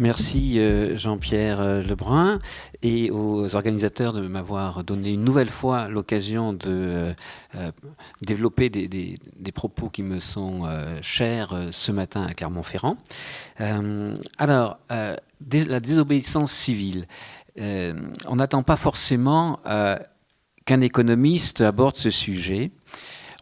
Merci Jean-Pierre Lebrun et aux organisateurs de m'avoir donné une nouvelle fois l'occasion de développer des propos qui me sont chers ce matin à Clermont-Ferrand. La désobéissance civile. On n'attend pas forcément qu'un économiste aborde ce sujet.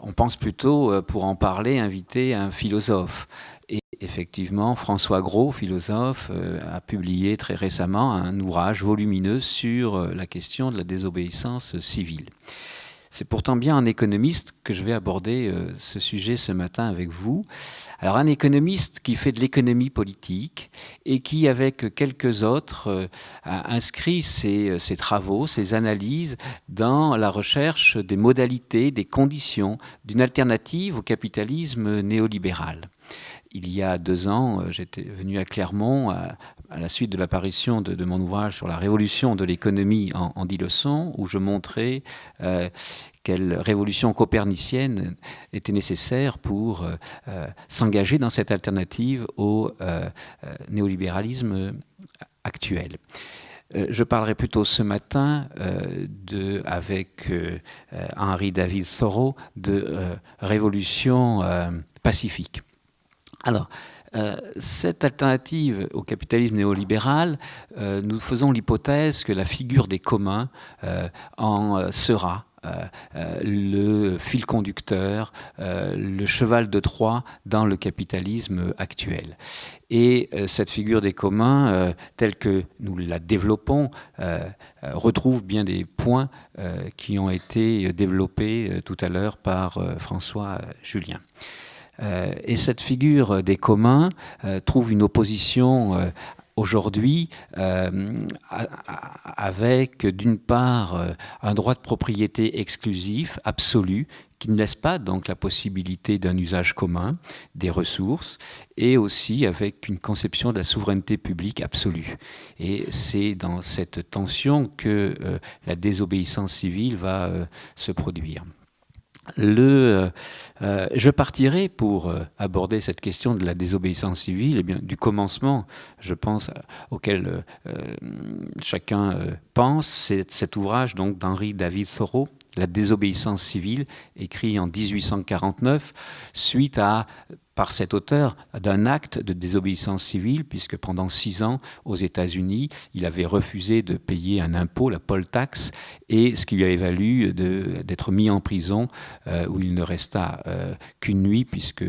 On pense plutôt, pour en parler, inviter un philosophe. Et effectivement, François Gros, philosophe, a publié très récemment un ouvrage volumineux sur la question de la désobéissance civile. C'est pourtant bien un économiste que je vais aborder ce sujet ce matin avec vous. Alors un économiste qui fait de l'économie politique et qui, avec quelques autres, a inscrit ses travaux, ses analyses dans la recherche des modalités, des conditions d'une alternative au capitalisme néolibéral. Il y a 2 ans, j'étais venu à Clermont à la suite de l'apparition de mon ouvrage sur la révolution de l'économie en 10 leçons, où je montrais quelle révolution copernicienne était nécessaire pour s'engager dans cette alternative au néolibéralisme actuel. Je parlerai plutôt ce matin avec Henry David Thoreau de révolution pacifique. Alors, cette alternative au capitalisme néolibéral, nous faisons l'hypothèse que la figure des communs en sera le fil conducteur, le cheval de Troie dans le capitalisme actuel. Et cette figure des communs, telle que nous la développons, retrouve bien des points qui ont été développés tout à l'heure par François Julien. Et cette figure des communs trouve une opposition aujourd'hui avec d'une part un droit de propriété exclusif, absolu, qui ne laisse pas donc la possibilité d'un usage commun des ressources, et aussi avec une conception de la souveraineté publique absolue. Et c'est dans cette tension que la désobéissance civile va se produire. Je partirai pour aborder cette question de la désobéissance civile, eh bien, du commencement, je pense, auquel chacun pense. C'est cet ouvrage donc d'Henry David Thoreau, La désobéissance civile, écrit en 1849, suite par cet auteur d'un acte de désobéissance civile, puisque pendant 6 ans, aux États-Unis, il avait refusé de payer un impôt, la poll tax, et ce qui lui avait valu d'être mis en prison, où il ne resta qu'une nuit, puisque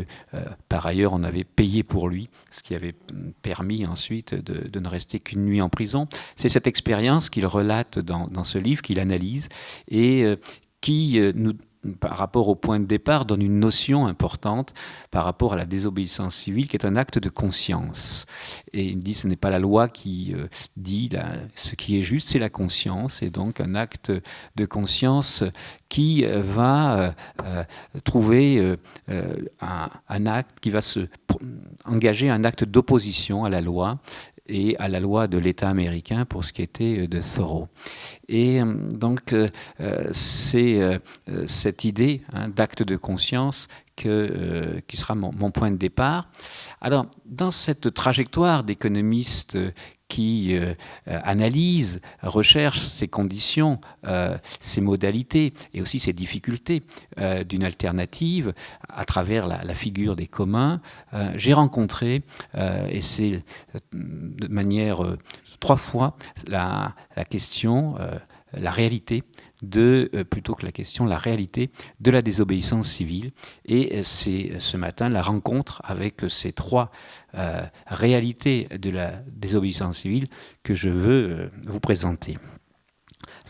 par ailleurs on avait payé pour lui, ce qui avait permis ensuite de ne rester qu'une nuit en prison. C'est cette expérience qu'il relate dans ce livre, qu'il analyse, et qui nous, par rapport au point de départ, donne une notion importante par rapport à la désobéissance civile, qui est un acte de conscience. Et il dit, ce n'est pas la loi qui dit ce qui est juste, c'est la conscience. Et donc un acte de conscience qui va trouver un acte, qui va engager un acte d'opposition à la loi, et à la loi de l'État américain pour ce qui était de Thoreau. Et donc c'est cette idée d'acte de conscience qui sera mon point de départ. Alors, dans cette trajectoire d'économistes qui analyse, recherche ces conditions, ces modalités et aussi ces difficultés d'une alternative à travers la figure des communs, j'ai rencontré, et c'est de manière 3 fois, la question, la réalité plutôt que la question, la réalité de la désobéissance civile. Et c'est ce matin la rencontre avec ces 3 réalités de la désobéissance civile que je veux vous présenter.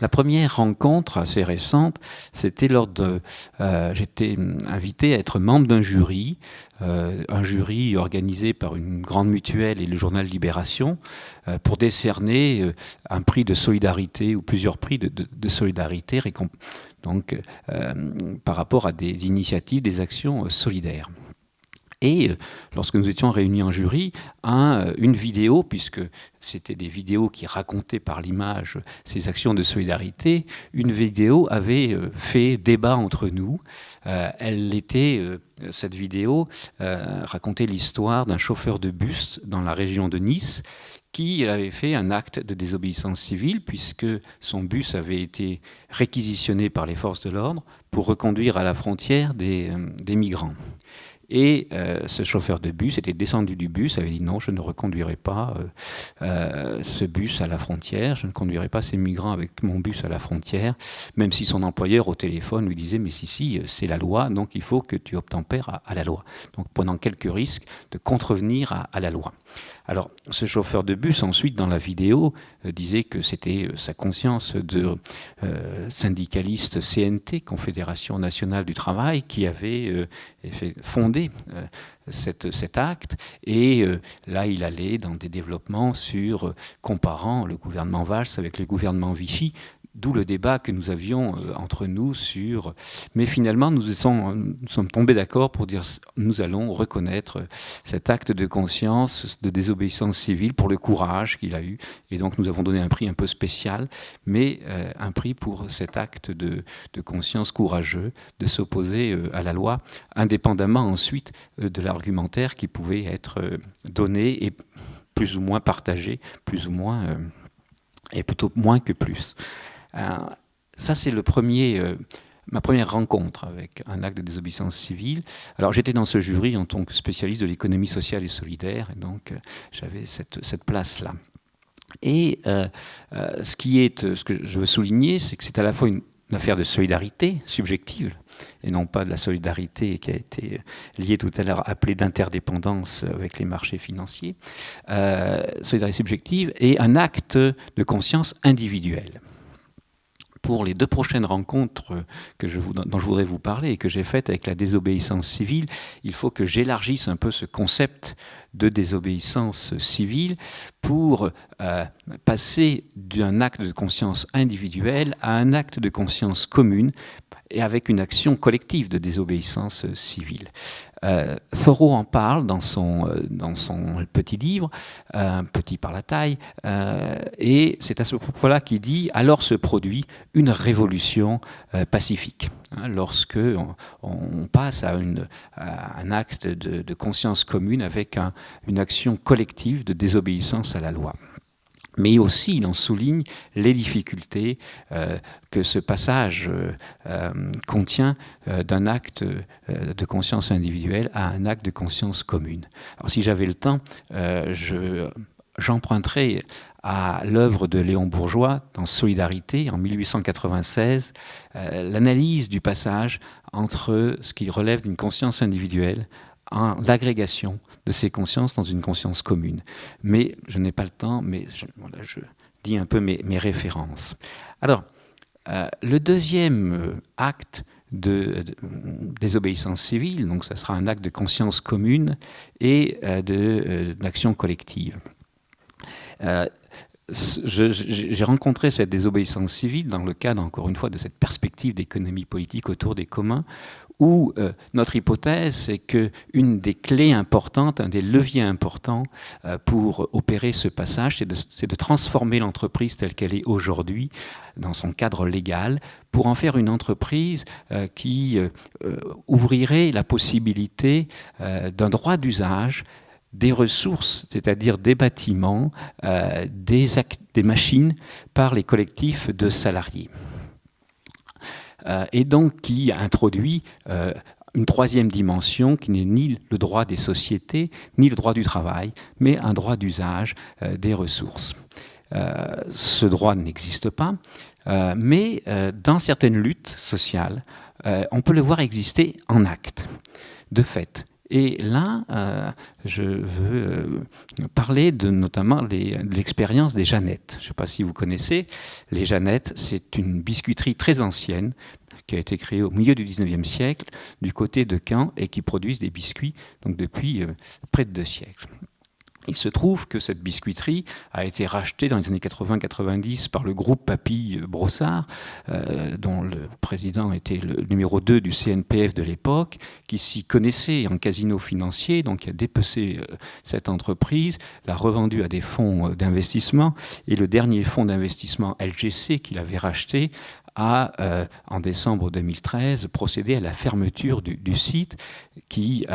La première rencontre, assez récente, c'était j'étais invité à être membre d'un jury organisé par une grande mutuelle et le journal Libération, pour décerner un prix de solidarité ou plusieurs prix de solidarité, donc par rapport à des initiatives, des actions solidaires. Et lorsque nous étions réunis en jury, une vidéo, puisque c'était des vidéos qui racontaient par l'image ces actions de solidarité, une vidéo avait fait débat entre nous. Cette vidéo racontait l'histoire d'un chauffeur de bus dans la région de Nice qui avait fait un acte de désobéissance civile puisque son bus avait été réquisitionné par les forces de l'ordre pour reconduire à la frontière des migrants. Et ce chauffeur de bus était descendu du bus, avait dit non, je ne reconduirai pas ce bus à la frontière, je ne conduirai pas ces migrants avec mon bus à la frontière, même si son employeur au téléphone lui disait mais si, c'est la loi, donc il faut que tu obtempères à la loi. Donc prenant quelques risques de contrevenir à la loi. Alors, ce chauffeur de bus, ensuite, dans la vidéo, disait que c'était sa conscience de syndicaliste CNT, Confédération nationale du travail, qui avait fondé cet acte. Et là, il allait dans des développements sur comparant le gouvernement Valls avec le gouvernement Vichy. D'où le débat que nous avions entre nous sur... Mais finalement, nous sommes tombés d'accord pour dire nous allons reconnaître cet acte de conscience, de désobéissance civile pour le courage qu'il a eu. Et donc, nous avons donné un prix un peu spécial, mais un prix pour cet acte de conscience courageux, de s'opposer à la loi, indépendamment ensuite de l'argumentaire qui pouvait être donné et plus ou moins partagé, plus ou moins, et plutôt moins que plus. Ça, c'est ma première rencontre avec un acte de désobéissance civile. Alors, j'étais dans ce jury en tant que spécialiste de l'économie sociale et solidaire, et donc j'avais cette place-là. Et ce que je veux souligner, c'est que c'est à la fois une affaire de solidarité subjective, et non pas de la solidarité qui a été liée tout à l'heure, appelée d'interdépendance avec les marchés financiers, solidarité subjective, et un acte de conscience individuelle. Pour les 2 prochaines rencontres dont je voudrais vous parler et que j'ai faites avec la désobéissance civile, il faut que j'élargisse un peu ce concept de désobéissance civile pour passer d'un acte de conscience individuelle à un acte de conscience commune et avec une action collective de désobéissance civile. Thoreau en parle dans son petit livre, petit par la taille, et c'est à ce propos-là qu'il dit « Alors se produit une révolution pacifique ». Lorsque on passe à un acte de conscience commune avec une action collective de désobéissance à la loi. Mais aussi, il en souligne les difficultés que ce passage contient d'un acte de conscience individuelle à un acte de conscience commune. Alors, si j'avais le temps, j'emprunterais à l'œuvre de Léon Bourgeois dans Solidarité, en 1896, l'analyse du passage entre ce qui relève d'une conscience individuelle en l'agrégation de ces consciences dans une conscience commune. Mais je n'ai pas le temps, mais je dis un peu mes références. Alors, le deuxième acte de désobéissance civile, donc ça sera un acte de conscience commune et d'action collective. J'ai rencontré cette désobéissance civile dans le cadre, encore une fois, de cette perspective d'économie politique autour des communs, où notre hypothèse, c'est qu'une des clés importantes, un des leviers importants pour opérer ce passage, c'est de transformer l'entreprise telle qu'elle est aujourd'hui, dans son cadre légal, pour en faire une entreprise qui ouvrirait la possibilité d'un droit d'usage des ressources, c'est-à-dire des bâtiments, des machines, par les collectifs de salariés. Et donc qui introduit une troisième dimension qui n'est ni le droit des sociétés, ni le droit du travail, mais un droit d'usage des ressources. Ce droit n'existe pas, mais dans certaines luttes sociales, on peut le voir exister en acte, de fait. Et là, je veux parler notamment de l'expérience des Jeannettes. Je ne sais pas si vous connaissez. Les Jeannettes, c'est une biscuiterie très ancienne qui a été créée au milieu du 19e siècle, du côté de Caen, et qui produisent des biscuits donc depuis près de 2 siècles. Il se trouve que cette biscuiterie a été rachetée dans les années 80-90 par le groupe Papy-Brossard, dont le président était le numéro 2 du CNPF de l'époque, qui s'y connaissait en casino financier, donc il a dépecé cette entreprise, l'a revendue à des fonds d'investissement, et le dernier fonds d'investissement LGC qu'il avait racheté en décembre 2013, procédé à la fermeture du site qui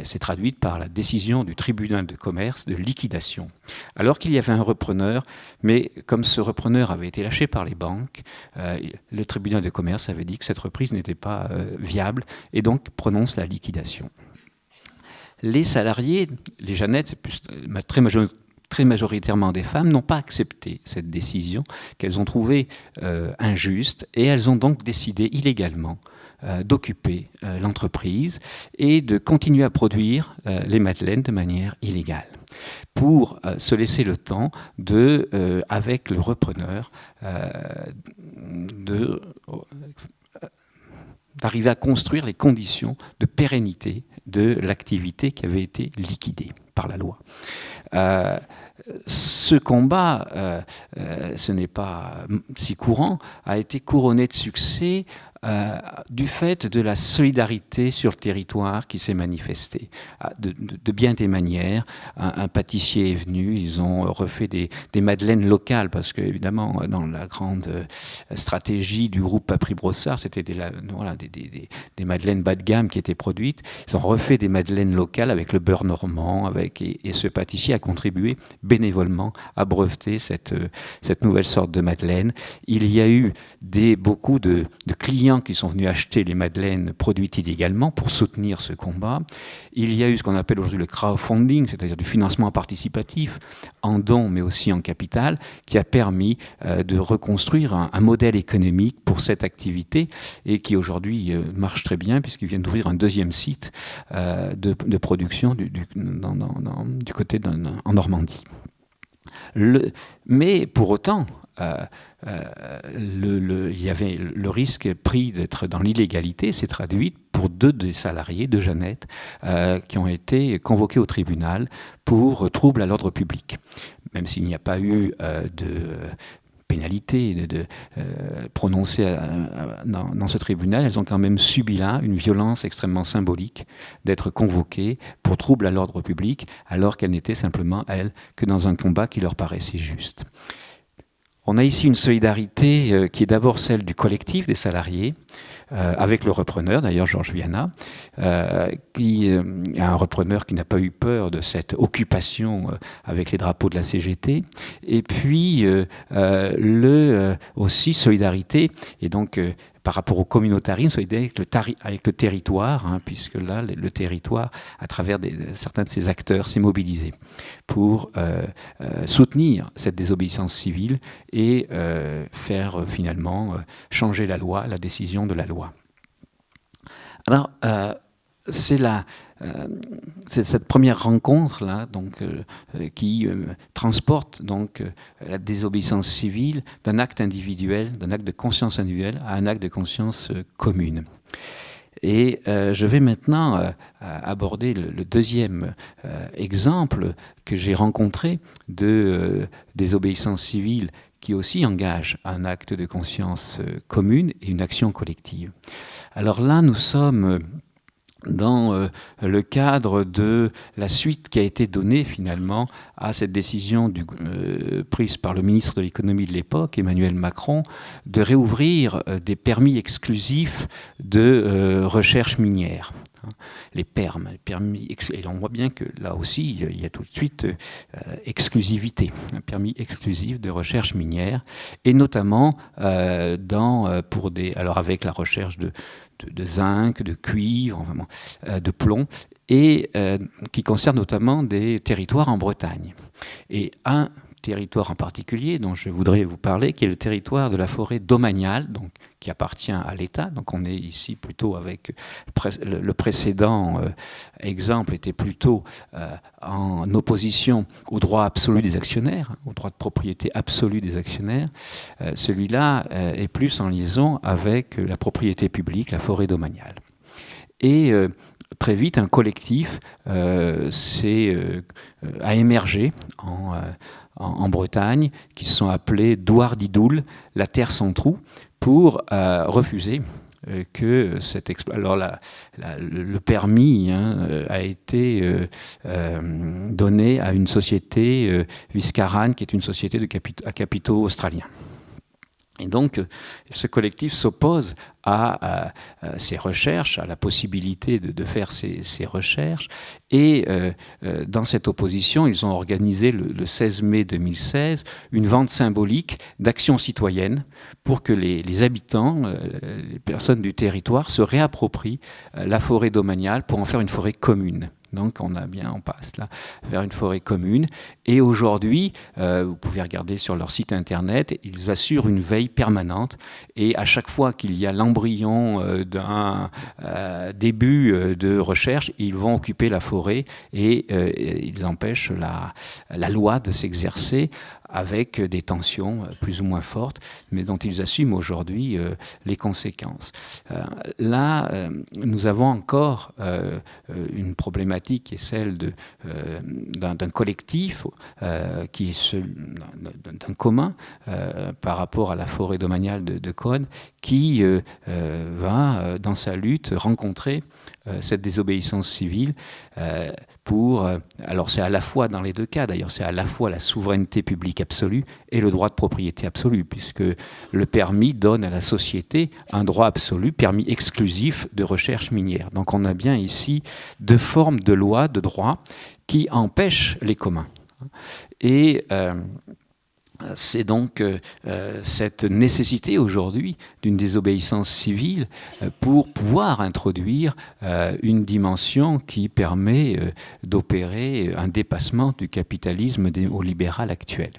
s'est traduite par la décision du tribunal de commerce de liquidation. Alors qu'il y avait un repreneur, mais comme ce repreneur avait été lâché par les banques, le tribunal de commerce avait dit que cette reprise n'était pas viable et donc prononce la liquidation. Les salariés, les Jeannettes, c'est plus, très majoritairement des femmes, n'ont pas accepté cette décision qu'elles ont trouvée injuste et elles ont donc décidé illégalement d'occuper l'entreprise et de continuer à produire les madeleines de manière illégale pour se laisser le temps avec le repreneur d'arriver à construire les conditions de pérennité de l'activité qui avait été liquidée par la loi. Ce combat, ce n'est pas si courant, a été couronné de succès du fait de la solidarité sur le territoire qui s'est manifestée de bien des manières. Un pâtissier est venu, ils ont refait des madeleines locales parce que évidemment dans la grande stratégie du groupe Papry-Brossard, c'était des madeleines bas de gamme qui étaient produites. Ils ont refait des madeleines locales avec le beurre normand, et ce pâtissier a contribué bénévolement à breveter cette nouvelle sorte de madeleine. Il y a eu beaucoup de clients qui sont venus acheter les madeleines produites illégalement pour soutenir ce combat. Il y a eu ce qu'on appelle aujourd'hui le crowdfunding, c'est-à-dire du financement participatif en dons mais aussi en capital, qui a permis de reconstruire un modèle économique pour cette activité et qui aujourd'hui marche très bien puisqu'ils viennent d'ouvrir un deuxième site de production du côté en Normandie. Mais pour autant, il y avait le risque pris d'être dans l'illégalité s'est traduit pour deux des salariés de Jeannette qui ont été convoqués au tribunal pour trouble à l'ordre public. Même s'il n'y a pas eu de pénalité prononcée dans ce tribunal, elles ont quand même subi là une violence extrêmement symbolique d'être convoquées pour trouble à l'ordre public alors qu'elles n'étaient simplement, elles, que dans un combat qui leur paraissait juste. On a ici une solidarité qui est d'abord celle du collectif des salariés, avec le repreneur, d'ailleurs Georges Viana, qui est un repreneur qui n'a pas eu peur de cette occupation avec les drapeaux de la CGT, et puis aussi solidarité, et donc par rapport au communautarisme, solidarité avec le territoire, puisque là, le territoire, à travers certains de ses acteurs, s'est mobilisé pour soutenir cette désobéissance civile et faire finalement changer la loi, la décision de la loi. Alors, c'est cette première rencontre là, qui transporte donc la désobéissance civile d'un acte individuel, d'un acte de conscience individuelle à un acte de conscience commune. Et je vais maintenant aborder le deuxième exemple que j'ai rencontré de désobéissance civile qui aussi engage un acte de conscience commune et une action collective. Alors là, nous sommes dans le cadre de la suite qui a été donnée finalement à cette décision prise par le ministre de l'économie de l'époque, Emmanuel Macron, de réouvrir des permis exclusifs de recherche minière. Les permis, et on voit bien que là aussi, il y a tout de suite exclusivité, un permis exclusif de recherche minière, et notamment alors avec la recherche de zinc, de cuivre, de plomb, et qui concerne notamment des territoires en Bretagne. Et un territoire en particulier dont je voudrais vous parler, qui est le territoire de la forêt domaniale, donc qui appartient à l'État. Donc on est ici plutôt avec le précédent exemple était plutôt en opposition au droit absolu des actionnaires, au droit de propriété absolu des actionnaires. Celui-là est plus en liaison avec la propriété publique, la forêt domaniale. Et très vite, un collectif a émergé en Bretagne, qui se sont appelés Douar d'Idoul, la terre sans trou, pour refuser que cette exploitation. Alors le permis a été donné à une société, Viscaran, qui est une société à capitaux australiens. Et donc, ce collectif s'oppose à ces recherches, à la possibilité de faire ces recherches. Et dans cette opposition, ils ont organisé le 16 mai 2016 une vente symbolique d'actions citoyennes pour que les habitants, les personnes du territoire, se réapproprient la forêt domaniale pour en faire une forêt commune. Donc on passe là vers une forêt commune. Et aujourd'hui, vous pouvez regarder sur leur site internet, ils assurent une veille permanente. Et à chaque fois qu'il y a l'embryon d'un début de recherche, ils vont occuper la forêt et ils empêchent la loi de s'exercer avec des tensions plus ou moins fortes, mais dont ils assument aujourd'hui les conséquences. Là, nous avons encore une problématique qui est celle d'un collectif, qui est d'un commun par rapport à la forêt domaniale de Cosne, qui va, dans sa lutte, rencontrer cette désobéissance civile alors c'est à la fois, dans les deux cas d'ailleurs, c'est à la fois la souveraineté publique absolue et le droit de propriété absolu, puisque le permis donne à la société un droit absolu, permis exclusif de recherche minière. Donc on a bien ici deux formes de loi, de droit, qui empêchent les communs. Et c'est donc cette nécessité aujourd'hui d'une désobéissance civile pour pouvoir introduire une dimension qui permet d'opérer un dépassement du capitalisme néolibéral actuel.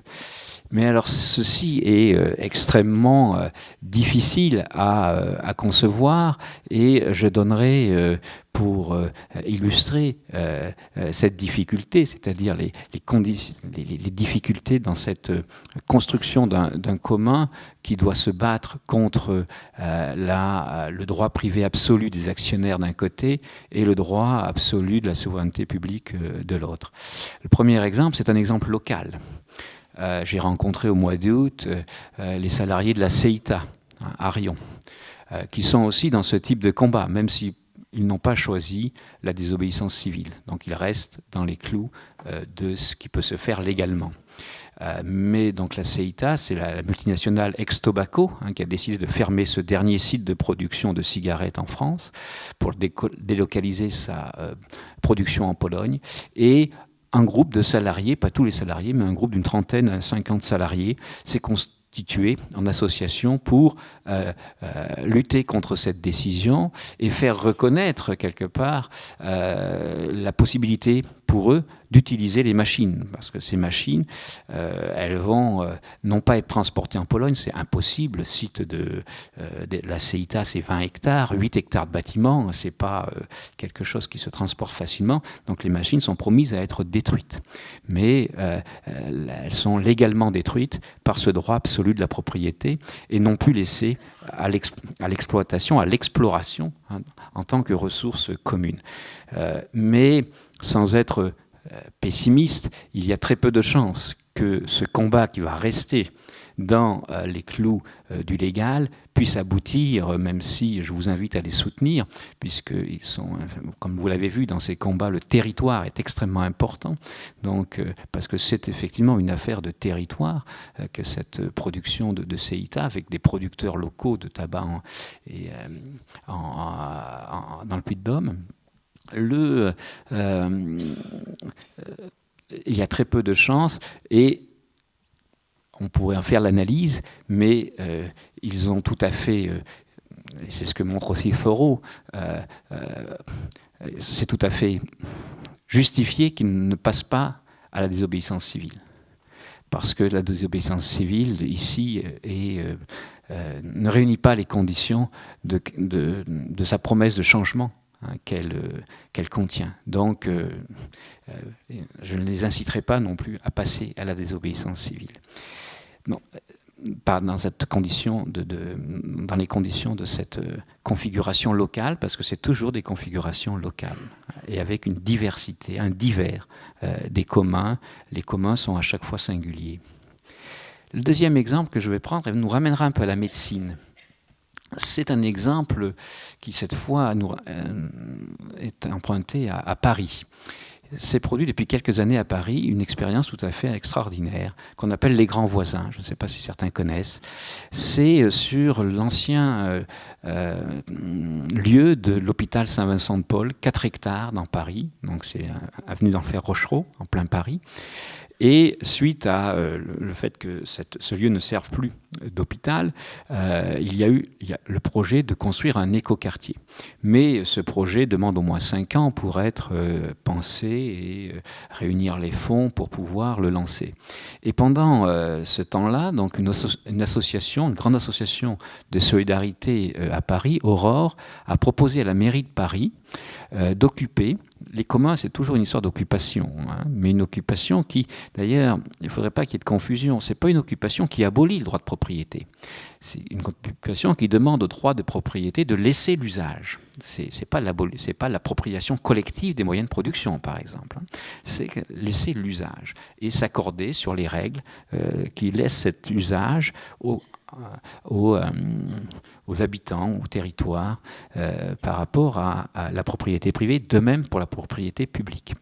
Mais alors ceci est extrêmement difficile à concevoir, et je donnerai pour illustrer cette difficulté, c'est-à-dire les difficultés dans cette construction d'un commun qui doit se battre contre le droit privé absolu des actionnaires d'un côté et le droit absolu de la souveraineté publique de l'autre. Le premier exemple, c'est un exemple local. J'ai rencontré au mois d'août les salariés de la CEITA à Riom, qui sont aussi dans ce type de combat, même s'ils n'ont pas choisi la désobéissance civile. Donc ils restent dans les clous de ce qui peut se faire légalement. Mais donc la CEITA, c'est la multinationale ex-Tobacco, qui a décidé de fermer ce dernier site de production de cigarettes en France pour délocaliser sa production en Pologne. Et un groupe de salariés, pas tous les salariés, mais un groupe d'une trentaine à 50 salariés s'est constitué en association pour lutter contre cette décision et faire reconnaître quelque part la possibilité pour eux d'utiliser les machines, parce que ces machines, elles vont non pas être transportées en Pologne, c'est impossible. Le site de la CEITA, c'est 20 hectares, 8 hectares de bâtiments, c'est pas quelque chose qui se transporte facilement, donc les machines sont promises à être détruites. Mais elles sont légalement détruites par ce droit absolu de la propriété et non plus laissées à l'exploitation, à l'exploration, en tant que ressource commune. Mais sans être pessimiste, il y a très peu de chances que ce combat qui va rester dans les clous du légal puisse aboutir, même si je vous invite à les soutenir, puisqu'ils sont, comme vous l'avez vu, dans ces combats, le territoire est extrêmement important, donc, parce que c'est effectivement une affaire de territoire, que cette production de CEITA, avec des producteurs locaux de tabac dans le Puy-de-Dôme. Il y a très peu de chances, et on pourrait en faire l'analyse, mais ils ont tout à fait, et c'est ce que montre aussi Thoreau, c'est tout à fait justifié qu'ils ne passent pas à la désobéissance civile. Parce que la désobéissance civile, ici, ne réunit pas les conditions de sa promesse de changement qu'elle contient. Donc, je ne les inciterai pas non plus à passer à la désobéissance civile. Non, pas dans cette condition dans les conditions de cette configuration locale, parce que c'est toujours des configurations locales, et avec une diversité, un divers des communs. Les communs sont à chaque fois singuliers. Le deuxième exemple que je vais prendre nous ramènera un peu à la médecine. C'est un exemple qui, cette fois, est emprunté à Paris. s'est produit depuis quelques années à Paris une expérience tout à fait extraordinaire qu'on appelle les grands voisins. Je ne sais pas si certains connaissent. C'est sur l'ancien lieu de l'hôpital Saint-Vincent-de-Paul, 4 hectares dans Paris. Donc c'est avenue d'Enfer Rochereau, en plein Paris. Et suite à le fait que ce lieu ne serve plus d'hôpital, il y a le projet de construire un écoquartier. Mais ce projet demande au moins 5 ans pour être pensé et réunir les fonds pour pouvoir le lancer. Et pendant ce temps-là, donc une association, une grande association de solidarité à Paris, Aurore, a proposé à la mairie de Paris d'occuper. Les communs, c'est toujours une histoire d'occupation, hein, mais une occupation qui, d'ailleurs, il ne faudrait pas qu'il y ait de confusion, ce n'est pas une occupation qui abolit le droit de propriété. C'est une occupation qui demande au droit de propriété de laisser l'usage. Ce n'est pas l'appropriation collective des moyens de production, par exemple. Hein. C'est laisser l'usage et s'accorder sur les règles qui laissent cet usage aux habitants, au territoire, par rapport à la propriété privée, de même pour la propriété publique.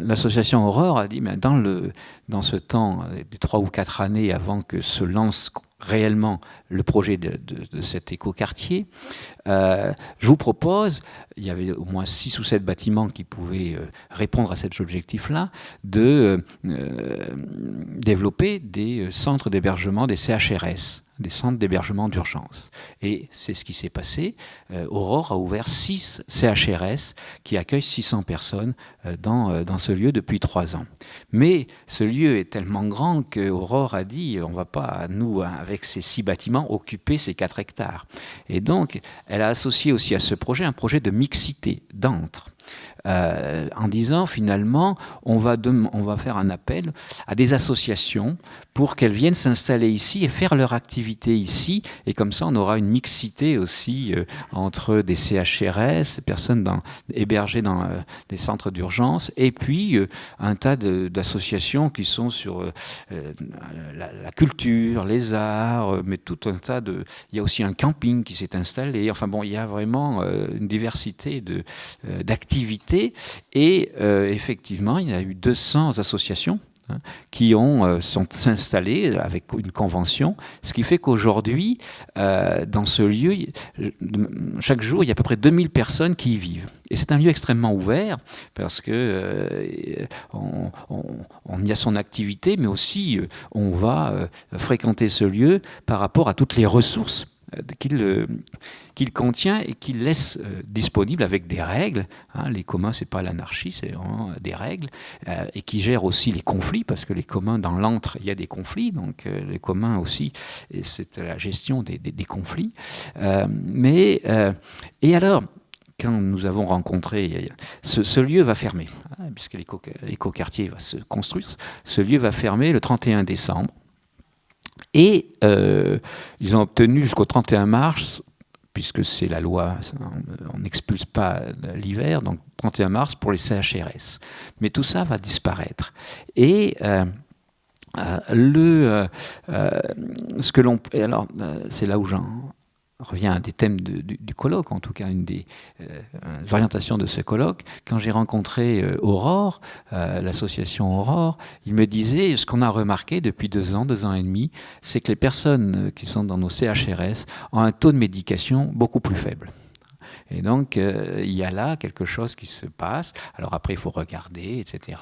L'association Aurore a dit, mais dans ce temps, des 3 ou 4 années avant que se lance réellement le projet de cet écoquartier, je vous propose, il y avait au moins 6 ou 7 bâtiments qui pouvaient répondre à cet objectif-là, de développer des centres d'hébergement, des CHRS, des centres d'hébergement d'urgence. Et c'est ce qui s'est passé. Aurore a ouvert 6 CHRS qui accueillent 600 personnes dans ce lieu depuis 3 ans. Mais ce lieu est tellement grand qu'Aurore a dit on ne va pas, nous, avec ces 6 bâtiments, occuper ces 4 hectares. Et donc, elle a associé aussi à ce projet un projet de mixité, d'antre. En disant finalement on va faire un appel à des associations pour qu'elles viennent s'installer ici et faire leur activité ici, et comme ça on aura une mixité aussi entre des CHRS, des personnes hébergées dans des centres d'urgence, et puis un tas d'associations qui sont sur la culture, les arts, mais tout un tas il y a aussi un camping qui s'est installé, enfin bon, il y a vraiment une diversité d'activités. Et effectivement, il y a eu 200 associations qui sont installées avec une convention, ce qui fait qu'aujourd'hui, dans ce lieu, chaque jour, il y a à peu près 2000 personnes qui y vivent. Et c'est un lieu extrêmement ouvert, parce que on y a son activité, mais aussi on va fréquenter ce lieu par rapport à toutes les ressources qu'il contient et qu'il laisse disponible avec des règles. Hein, les communs, c'est pas l'anarchie, c'est vraiment des règles, et qui gèrent aussi les conflits, parce que les communs, dans l'antre, il y a des conflits, donc les communs aussi, et c'est la gestion des conflits. Et alors, quand nous avons rencontré, ce lieu va fermer, hein, puisque l'écoquartier va se construire, ce lieu va fermer le 31 décembre. Et ils ont obtenu jusqu'au 31 mars, puisque c'est la loi, on n'expulse pas l'hiver, donc 31 mars pour les CHRS. Mais tout ça va disparaître. Et c'est là où j'en reviens à un des thèmes du colloque, en tout cas une des orientations de ce colloque. Quand j'ai rencontré Aurore, l'association Aurore, il me disait, ce qu'on a remarqué depuis 2 ans et demi, c'est que les personnes qui sont dans nos CHRS ont un taux de médication beaucoup plus faible. Et donc, il y a là quelque chose qui se passe. Alors après, il faut regarder, etc.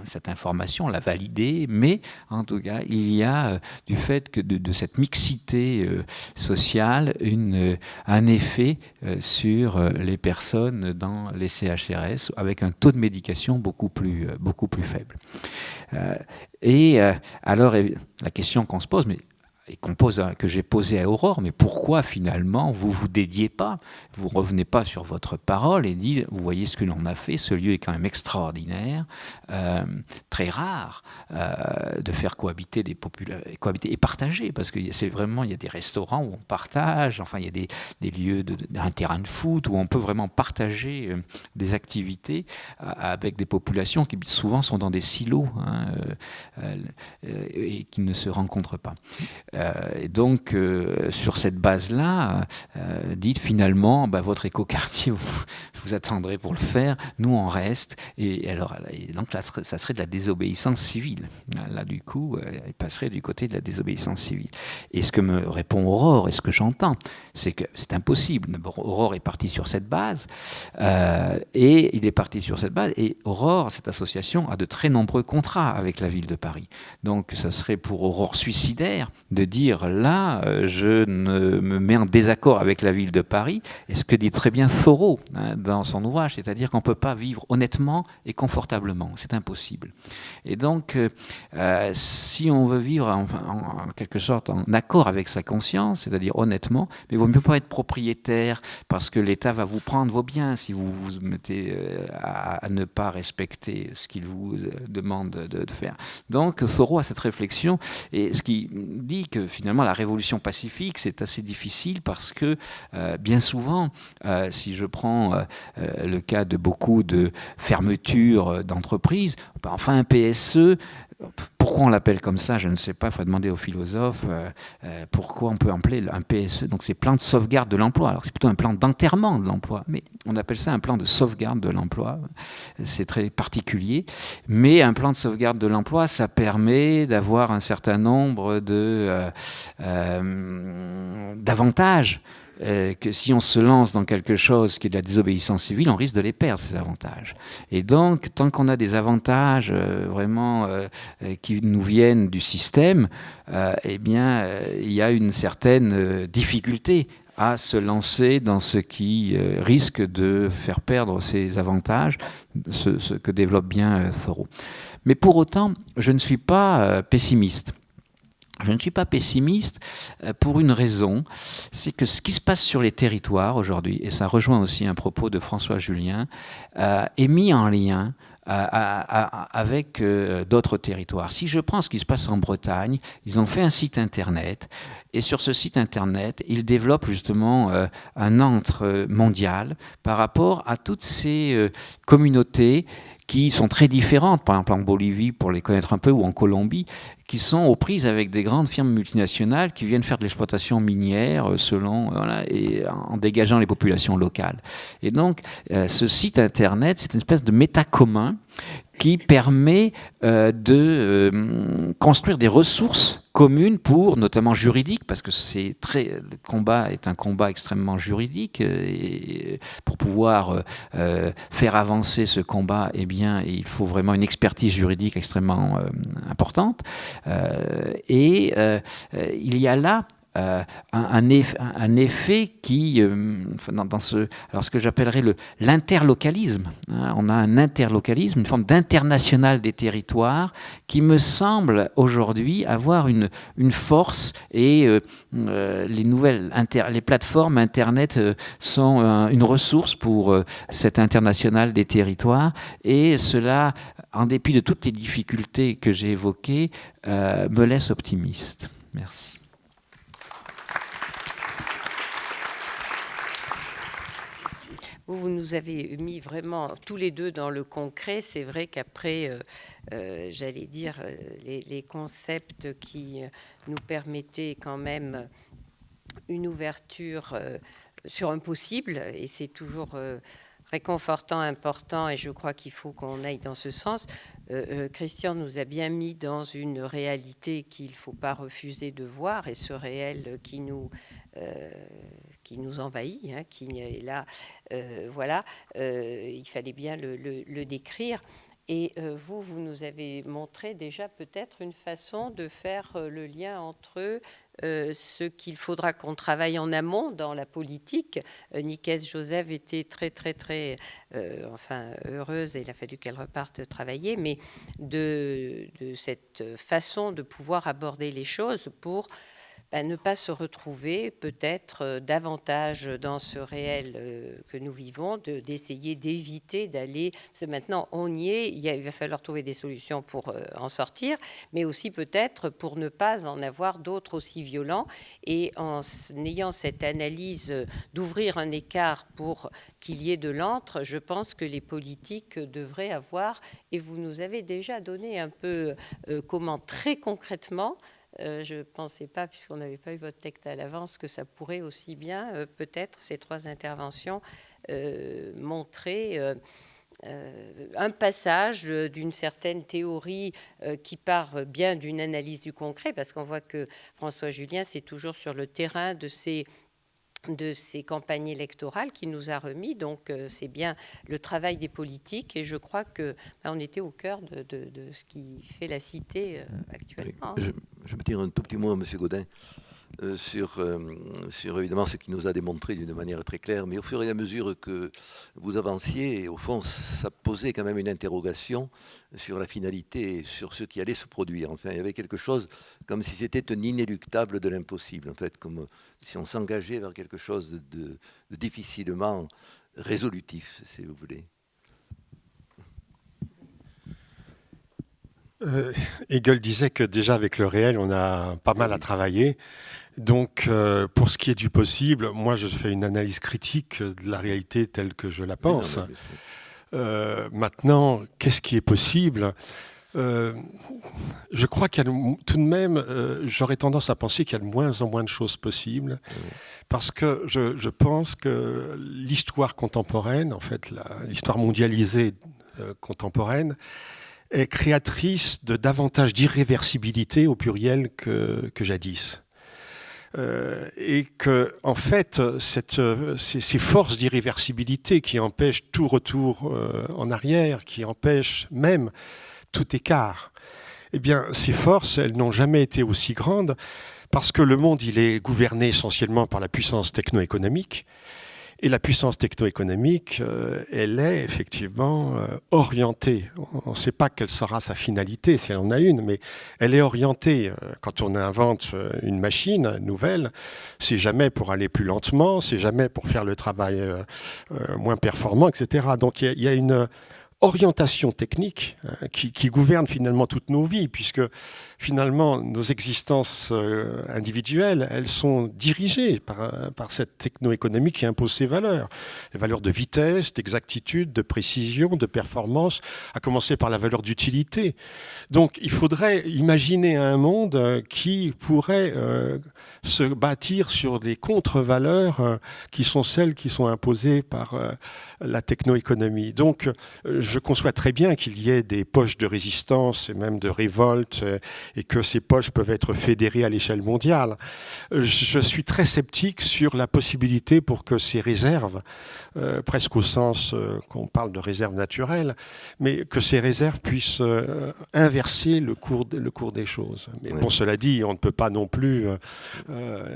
Cette information, la valider. Mais en tout cas, il y a du fait que de cette mixité sociale un effet sur les personnes dans les CHRS avec un taux de médication beaucoup plus faible. Alors, la question qu'on se pose, que j'ai posé à Aurore, mais pourquoi finalement vous dédiez pas, vous revenez pas sur votre parole et dites, vous voyez ce que l'on a fait, ce lieu est quand même extraordinaire, très rare de faire cohabiter cohabiter et partager, parce que c'est vraiment, il y a des restaurants où on partage, enfin il y a des lieux, un terrain de foot où on peut vraiment partager des activités avec des populations qui souvent sont dans des silos, hein, et qui ne se rencontrent pas. Et donc, sur cette base-là, dites finalement, votre écoquartier, vous attendrez pour le faire, nous on reste. Et donc là, ça serait de la désobéissance civile. Là, du coup, il passerait du côté de la désobéissance civile. Et ce que me répond Aurore, et ce que j'entends, c'est que c'est impossible. D'abord, Aurore est parti sur cette base, et il est parti sur cette base, et Aurore, cette association, a de très nombreux contrats avec la ville de Paris. Donc, ça serait pour Aurore suicidaire de dire, là, je me mets en désaccord avec la ville de Paris, et ce que dit très bien Thoreau dans son ouvrage, c'est-à-dire qu'on ne peut pas vivre honnêtement et confortablement, c'est impossible. Et donc, si on veut vivre en quelque sorte en accord avec sa conscience, c'est-à-dire honnêtement, mais il vaut mieux pas être propriétaire parce que l'État va vous prendre vos biens si vous vous mettez à ne pas respecter ce qu'il vous demande de faire. Donc Thoreau a cette réflexion, et ce qui dit que finalement la révolution pacifique c'est assez difficile parce que bien souvent, si je prends le cas de beaucoup de fermetures d'entreprises, enfin un PSE, pourquoi on l'appelle comme ça, je ne sais pas, il faut demander aux philosophes pourquoi on peut appeler un PSE. Donc c'est plan de sauvegarde de l'emploi. Alors c'est plutôt un plan d'enterrement de l'emploi, mais on appelle ça un plan de sauvegarde de l'emploi. C'est très particulier. Mais un plan de sauvegarde de l'emploi, ça permet d'avoir un certain nombre d'avantages. Que si on se lance dans quelque chose qui est de la désobéissance civile, on risque de les perdre, ces avantages. Et donc, tant qu'on a des avantages vraiment qui nous viennent du système, eh bien, il y a une certaine difficulté à se lancer dans ce qui risque de faire perdre ces avantages, ce que développe bien Thoreau. Mais pour autant, je ne suis pas pessimiste. Je ne suis pas pessimiste pour une raison, c'est que ce qui se passe sur les territoires aujourd'hui, et ça rejoint aussi un propos de François Julien, est mis en lien avec d'autres territoires. Si je prends ce qui se passe en Bretagne, ils ont fait un site internet, et sur ce site internet, ils développent justement un antre mondial par rapport à toutes ces communautés qui sont très différentes, par exemple en Bolivie, pour les connaître un peu, ou en Colombie, qui sont aux prises avec des grandes firmes multinationales qui viennent faire de l'exploitation minière et en dégageant les populations locales. Et donc, ce site internet, c'est une espèce de méta commun qui permet de construire des ressources communes pour, notamment juridiques, parce que le combat est un combat extrêmement juridique, et pour pouvoir faire avancer ce combat, eh bien, il faut vraiment une expertise juridique extrêmement importante. Il y a là un effet qui, dans ce que j'appellerais l'interlocalisme, hein, on a un interlocalisme, une forme d'international des territoires qui me semble aujourd'hui avoir une force, et les plateformes Internet sont une ressource pour cet international des territoires, et cela, en dépit de toutes les difficultés que j'ai évoquées, me laisse optimiste. Merci. Vous nous avez mis vraiment tous les deux dans le concret. C'est vrai qu'après, j'allais dire, les concepts qui nous permettaient quand même une ouverture sur un possible, et c'est toujours réconfortant, important, et je crois qu'il faut qu'on aille dans ce sens. Christian nous a bien mis dans une réalité qu'il ne faut pas refuser de voir, et ce réel qui nous envahit, hein, qui est là, voilà, il fallait bien le décrire. Et vous nous avez montré déjà peut-être une façon de faire le lien entre ce qu'il faudra qu'on travaille en amont dans la politique. Nicaise Joseph était très heureuse, et il a fallu qu'elle reparte travailler, mais de cette façon de pouvoir aborder les choses pour ne pas se retrouver peut-être davantage dans ce réel que nous vivons, d'essayer d'éviter d'aller, parce que maintenant on y est, il va falloir trouver des solutions pour en sortir, mais aussi peut-être pour ne pas en avoir d'autres aussi violents, et en ayant cette analyse d'ouvrir un écart pour qu'il y ait de l'entre, je pense que les politiques devraient avoir, et vous nous avez déjà donné un peu comment très concrètement je ne pensais pas, puisqu'on n'avait pas eu votre texte à l'avance, que ça pourrait aussi bien, peut-être, ces 3 interventions, montrer un passage d'une certaine théorie qui part bien d'une analyse du concret, parce qu'on voit que François Julien, c'est toujours sur le terrain de ces campagnes électorales qu'il nous a remis. Donc, c'est bien le travail des politiques. Et je crois que on était au cœur de ce qui fait la cité actuellement. Je peux dire un tout petit mot à M. Gaudin sur évidemment ce qu'il nous a démontré d'une manière très claire. Mais au fur et à mesure que vous avanciez, au fond, ça posait quand même une interrogation sur la finalité et sur ce qui allait se produire. Enfin, il y avait quelque chose comme si c'était un inéluctable de l'impossible, en fait, comme si on s'engageait vers quelque chose de difficilement résolutif, si vous voulez. Hegel disait que déjà avec le réel, on a pas mal à travailler. Donc, pour ce qui est du possible, moi, je fais une analyse critique de la réalité telle que je la pense. Maintenant, qu'est-ce qui est possible ? Je crois qu'il y a tout de même, j'aurais tendance à penser qu'il y a de moins en moins de choses possibles, parce que je pense que l'histoire contemporaine, en fait, l'histoire mondialisée contemporaine, est créatrice de davantage d'irréversibilité au pluriel que jadis. Et que, en fait, ces forces d'irréversibilité qui empêchent tout retour en arrière, qui empêchent même tout écart, eh bien, ces forces, elles n'ont jamais été aussi grandes parce que le monde, il est gouverné essentiellement par la puissance techno-économique. Et la puissance techno-économique, elle est effectivement orientée. On ne sait pas quelle sera sa finalité, si elle en a une, mais elle est orientée. Quand on invente une machine nouvelle, c'est jamais pour aller plus lentement, c'est jamais pour faire le travail moins performant, etc. Donc il y a une orientation technique qui gouverne finalement toutes nos vies, puisque finalement nos existences individuelles, elles sont dirigées par cette techno-économie qui impose ses valeurs. Les valeurs de vitesse, d'exactitude, de précision, de performance, à commencer par la valeur d'utilité. Donc il faudrait imaginer un monde qui pourrait se bâtir sur des contre-valeurs qui sont celles qui sont imposées par la techno-économie. Donc je conçois très bien qu'il y ait des poches de résistance et même de révolte et que ces poches peuvent être fédérées à l'échelle mondiale. Je suis très sceptique sur la possibilité pour que ces réserves, presque au sens qu'on parle de réserves naturelles, mais que ces réserves puissent inverser le cours des choses. Mais bon, cela dit, on ne peut pas non plus,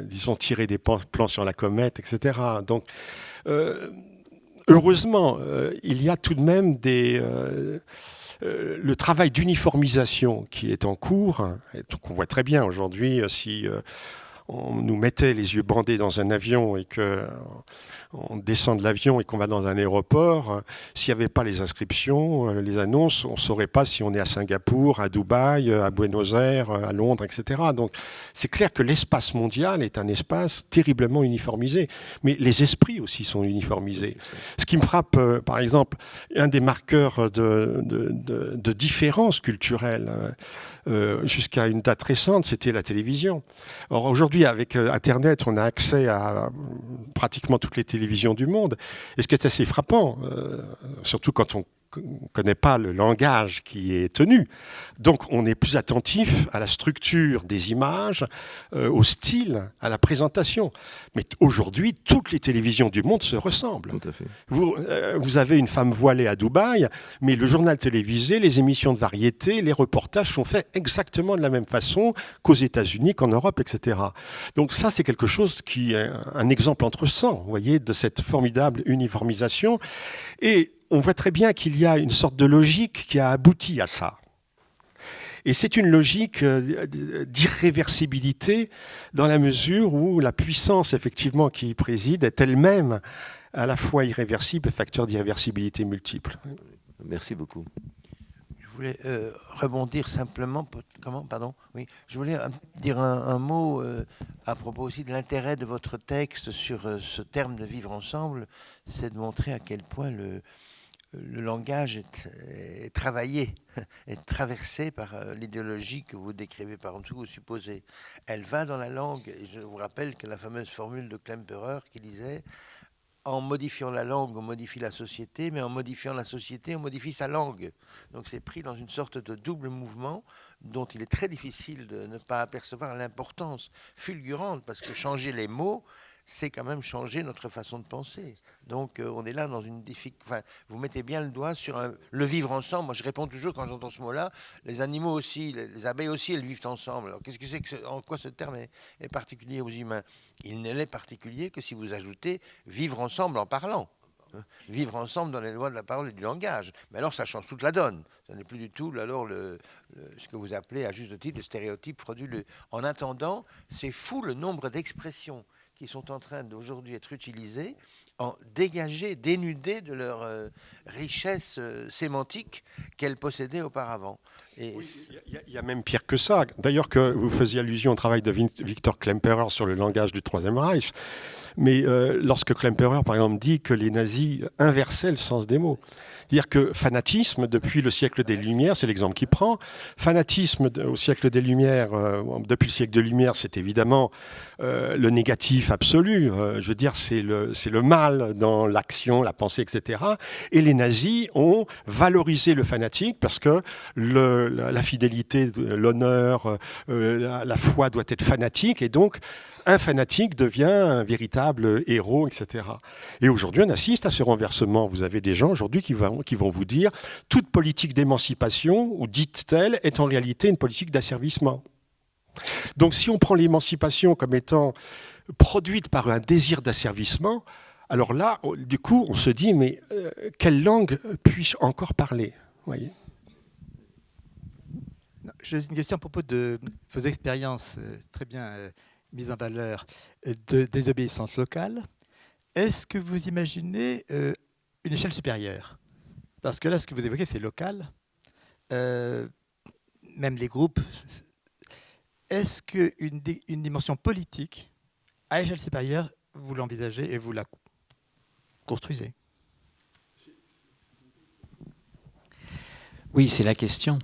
disons, tirer des plans sur la comète, etc. Donc, heureusement, il y a tout de même le travail d'uniformisation qui est en cours. Et donc on voit très bien aujourd'hui, si on nous mettait les yeux bandés dans un avion et qu'on descend de l'avion et qu'on va dans un aéroport, s'il n'y avait pas les inscriptions, les annonces, on ne saurait pas si on est à Singapour, à Dubaï, à Buenos Aires, à Londres, etc. Donc c'est clair que l'espace mondial est un espace terriblement uniformisé. Mais les esprits aussi sont uniformisés. Ce qui me frappe, par exemple, un des marqueurs de différence culturelle, jusqu'à une date récente, c'était la télévision. Or aujourd'hui, avec Internet, on a accès à pratiquement toutes les télévisions du monde. Et ce qui est assez frappant, surtout quand on ne connaît pas le langage qui est tenu. Donc on est plus attentif à la structure des images, au style, à la présentation. Mais aujourd'hui, toutes les télévisions du monde se ressemblent. Tout à fait. Vous avez une femme voilée à Dubaï, mais le journal télévisé, les émissions de variété, les reportages sont faits exactement de la même façon qu'aux États-Unis, qu'en Europe, etc. Donc ça, c'est quelque chose qui est un exemple entre 100, vous voyez, de cette formidable uniformisation. Et on voit très bien qu'il y a une sorte de logique qui a abouti à ça. Et c'est une logique d'irréversibilité dans la mesure où la puissance effectivement qui y préside est elle-même à la fois irréversible et facteur d'irréversibilité multiple. Merci beaucoup. Je voulais rebondir simplement. Oui, je voulais dire un mot à propos aussi de l'intérêt de votre texte sur ce terme de vivre ensemble, c'est de montrer à quel point le langage est travaillé, est traversé par l'idéologie que vous décrivez par en dessous, vous supposez. Elle va dans la langue, et je vous rappelle que la fameuse formule de Klemperer qui disait en modifiant la langue, on modifie la société, mais en modifiant la société, on modifie sa langue. Donc c'est pris dans une sorte de double mouvement dont il est très difficile de ne pas apercevoir l'importance fulgurante, parce que changer les mots, c'est quand même changer notre façon de penser. Donc on est là dans une difficulté. Enfin, vous mettez bien le doigt sur le vivre ensemble. Moi, je réponds toujours quand j'entends ce mot-là. Les animaux aussi, les abeilles aussi, elles vivent ensemble. Alors qu'est-ce que c'est que en quoi ce terme est particulier aux humains? Il ne l'est particulier que si vous ajoutez vivre ensemble en parlant. Vivre ensemble dans les lois de la parole et du langage. Mais alors ça change toute la donne. Ça n'est plus du tout alors ce que vous appelez à juste titre le stéréotype frauduleux. En attendant, c'est fou le nombre d'expressions qui sont en train d'aujourd'hui être utilisées, en dégagées, dénudées de leur richesse sémantique qu'elles possédaient auparavant. Il y a même pire que ça. D'ailleurs, que vous faisiez allusion au travail de Victor Klemperer sur le langage du Troisième Reich, mais lorsque Klemperer, par exemple, dit que les nazis inversaient le sens des mots, c'est-à-dire que fanatisme, depuis le siècle des Lumières, c'est l'exemple qu'il prend, fanatisme au siècle des Lumières, depuis le siècle des Lumières, c'est évidemment le négatif absolu, je veux dire, c'est le mal dans l'action, la pensée, etc. Et les nazis ont valorisé le fanatique parce que la fidélité, l'honneur, la foi doit être fanatique, et donc un fanatique devient un véritable héros, etc. Et aujourd'hui, on assiste à ce renversement. Vous avez des gens aujourd'hui qui vont vous dire toute politique d'émancipation, ou dite telle, est en réalité une politique d'asservissement. Donc si on prend l'émancipation comme étant produite par un désir d'asservissement, alors là, du coup, on se dit, mais quelle langue puis-je encore parler? Vous voyez ? J'ai une question à propos de vos expériences très bien mises en valeur des obéissances locales. Est-ce que vous imaginez une échelle supérieure? Parce que là, ce que vous évoquez, c'est local. Même les groupes. Est-ce qu'une dimension politique, à échelle supérieure, vous l'envisagez et vous la construisez? Oui, c'est la question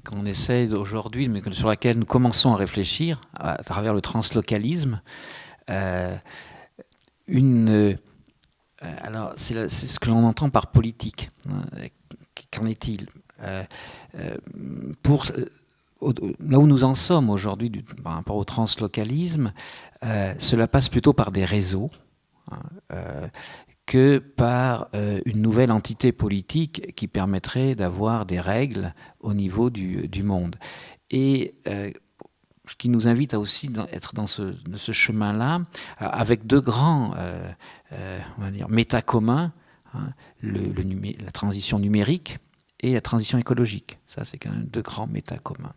qu'on essaie aujourd'hui, mais sur laquelle nous commençons à réfléchir à travers le translocalisme. Alors, c'est ce que l'on entend par politique. Qu'en est-il là où nous en sommes aujourd'hui par rapport au translocalisme, cela passe plutôt par des réseaux que par une nouvelle entité politique qui permettrait d'avoir des règles au niveau du monde. Et ce qui nous invite à aussi être dans ce chemin-là, avec deux grands on va dire, méta communs, la transition numérique et la transition écologique. Ça, c'est quand même deux grands méta communs.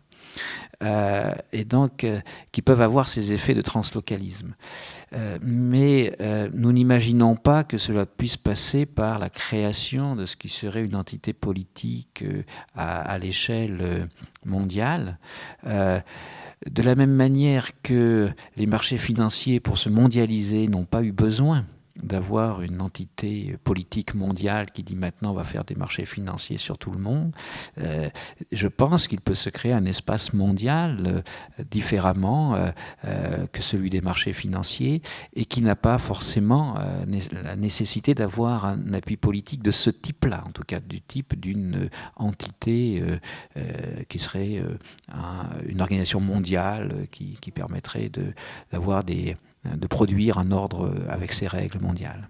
Et donc qui peuvent avoir ces effets de translocalisme. Mais nous n'imaginons pas que cela puisse passer par la création de ce qui serait une entité politique à l'échelle mondiale. De la même manière que les marchés financiers, pour se mondialiser, n'ont pas eu besoin d'avoir une entité politique mondiale qui dit maintenant on va faire des marchés financiers sur tout le monde. Je pense qu'il peut se créer un espace mondial différemment que celui des marchés financiers et qui n'a pas forcément la nécessité d'avoir un appui politique de ce type-là, en tout cas du type d'une entité qui serait une organisation mondiale qui permettrait de produire un ordre avec ses règles mondiales.